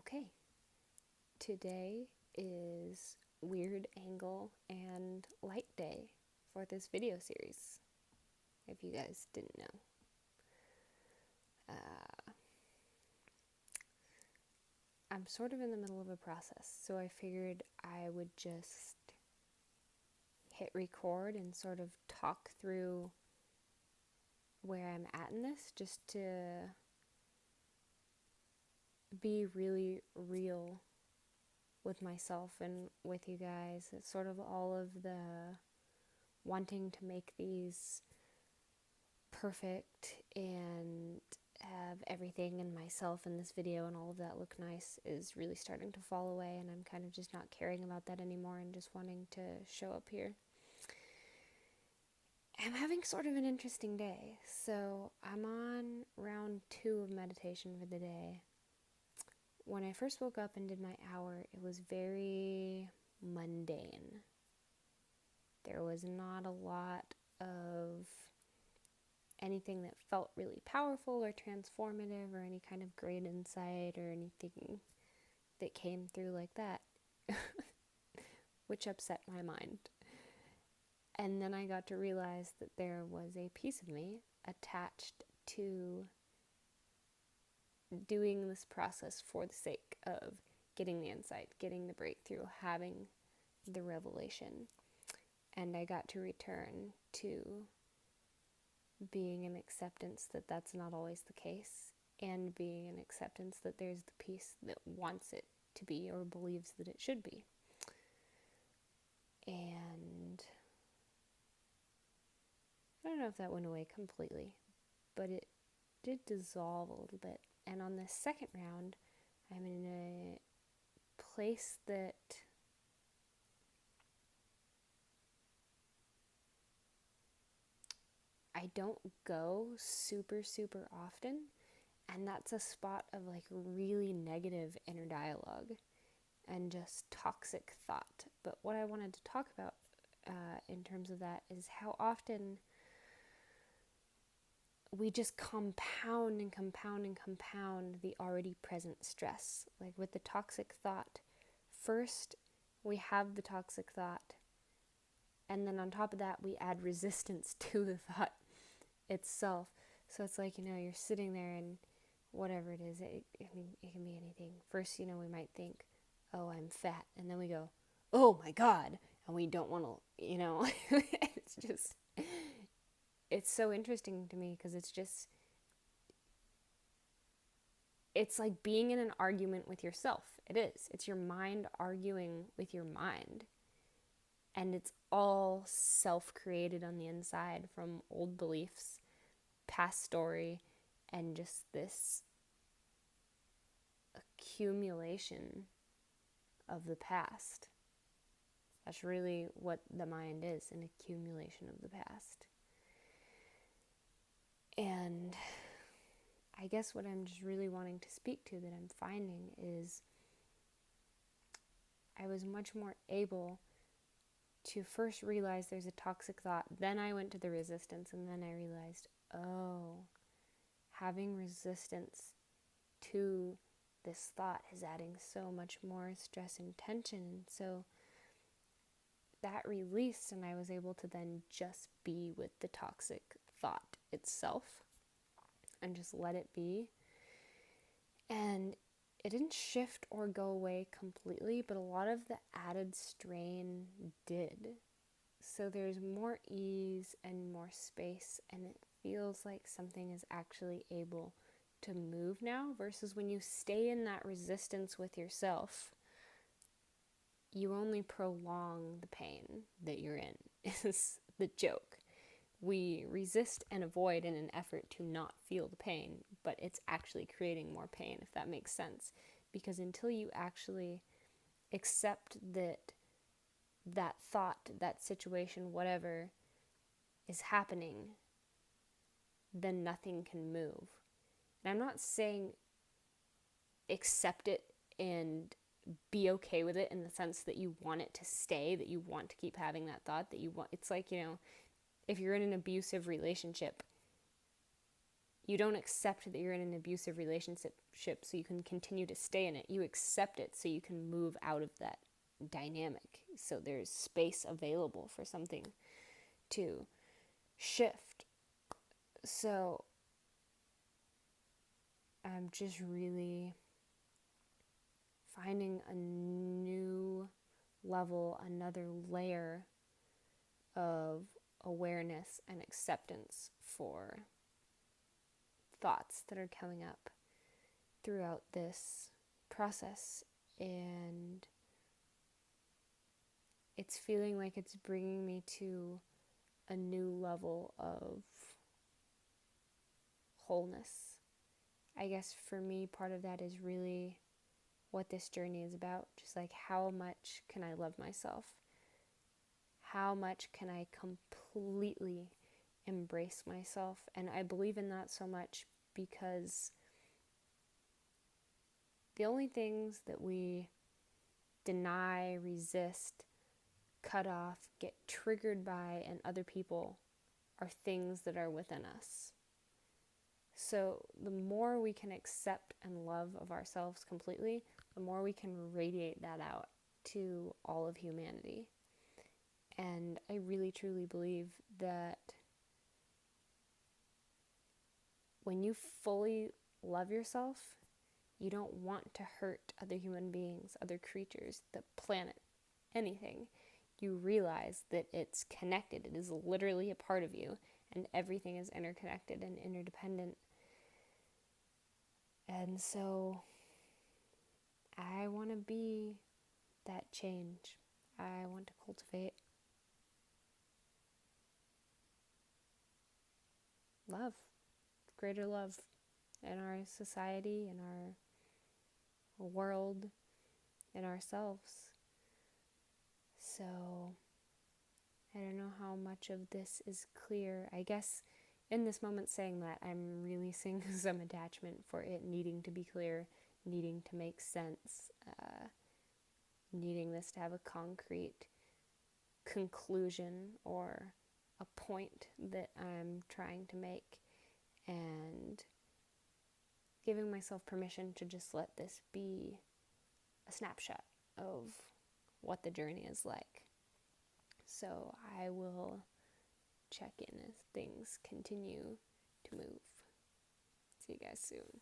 Okay, today is Weird Angle and Light Day for this video series, if you guys didn't know. I'm sort of in the middle of a process, so I figured I would just hit record and sort of talk through where I'm at in this, just to be really real with myself and with you guys. It's sort of all of the wanting to make these perfect and have everything and myself in this video and all of that look nice is really starting to fall away, and I'm kind of just not caring about that anymore and just wanting to show up here. I'm having sort of an interesting day. So I'm on round 2 of meditation for the day. When I first woke up and did my hour, it was very mundane. There was not a lot of anything that felt really powerful or transformative or any kind of great insight or anything that came through like that, which upset my mind. And then I got to realize that there was a piece of me attached to doing this process for the sake of getting the insight, getting the breakthrough, having the revelation. And I got to return to being an acceptance that that's not always the case, and being an acceptance that there's the piece that wants it to be or believes that it should be. And I don't know if that went away completely, but it did dissolve a little bit. And on this second round, I'm in a place that I don't go super often, and that's a spot of like really negative inner dialogue and just toxic thought. But what I wanted to talk about in terms of that is how often we just compound the already present stress. Like with the toxic thought, first we have the toxic thought, and then on top of that we add resistance to the thought itself. So it's like, you're sitting there and whatever it is, it can be anything. First, we might think, oh, I'm fat, and then we go, oh my God, and we don't want to, it's so interesting to me because it's like being in an argument with yourself. It's your mind arguing with your mind, and it's all self-created on the inside from old beliefs, past story, and just this accumulation of the past. That's really what the mind is, an accumulation of the past. And I guess what I'm just really wanting to speak to that I'm finding is I was much more able to first realize there's a toxic thought, then I went to the resistance, and then I realized, oh, having resistance to this thought is adding so much more stress and tension. And so that released, and I was able to then just be with the toxic thought itself and just let it be. And it didn't shift or go away completely, but a lot of the added strain did. So there's more ease and more space, and it feels like something is actually able to move now, versus when you stay in that resistance with yourself, you only prolong the pain that you're in, is the joke. We resist and avoid in an effort to not feel the pain, but it's actually creating more pain, if that makes sense. Because until you actually accept that thought, that situation, whatever is happening, then nothing can move. And I'm not saying accept it and be okay with it in the sense that you want it to stay, that you want to keep having that thought, that you want, it's like, if you're in an abusive relationship, You don't accept that you're in an abusive relationship so you can continue to stay in it. You accept it so you can move out of that dynamic. So there's space available for something to shift. So I'm just really finding a new level, another layer of awareness and acceptance for thoughts that are coming up throughout this process. And it's feeling like it's bringing me to a new level of wholeness. I guess for me, part of that is really what this journey is about. Just like, how much can I love myself? How much can I completely embrace myself? And I believe in that so much because the only things that we deny, resist, cut off, get triggered by in other people are things that are within us. So the more we can accept and love of ourselves completely, the more we can radiate that out to all of humanity. And I really truly believe that when you fully love yourself, you don't want to hurt other human beings, other creatures, the planet, anything. You realize that it's connected. It is literally a part of you, and everything is interconnected and interdependent. And so I want to be that change. I want to cultivate love, greater love in our society, in our world, in ourselves. So I don't know how much of this is clear. I guess in this moment saying that, I'm releasing some attachment for it needing to be clear, needing to make sense, needing this to have a concrete conclusion or a point that I'm trying to make, and giving myself permission to just let this be a snapshot of what the journey is like. So I will check in as things continue to move. See you guys soon.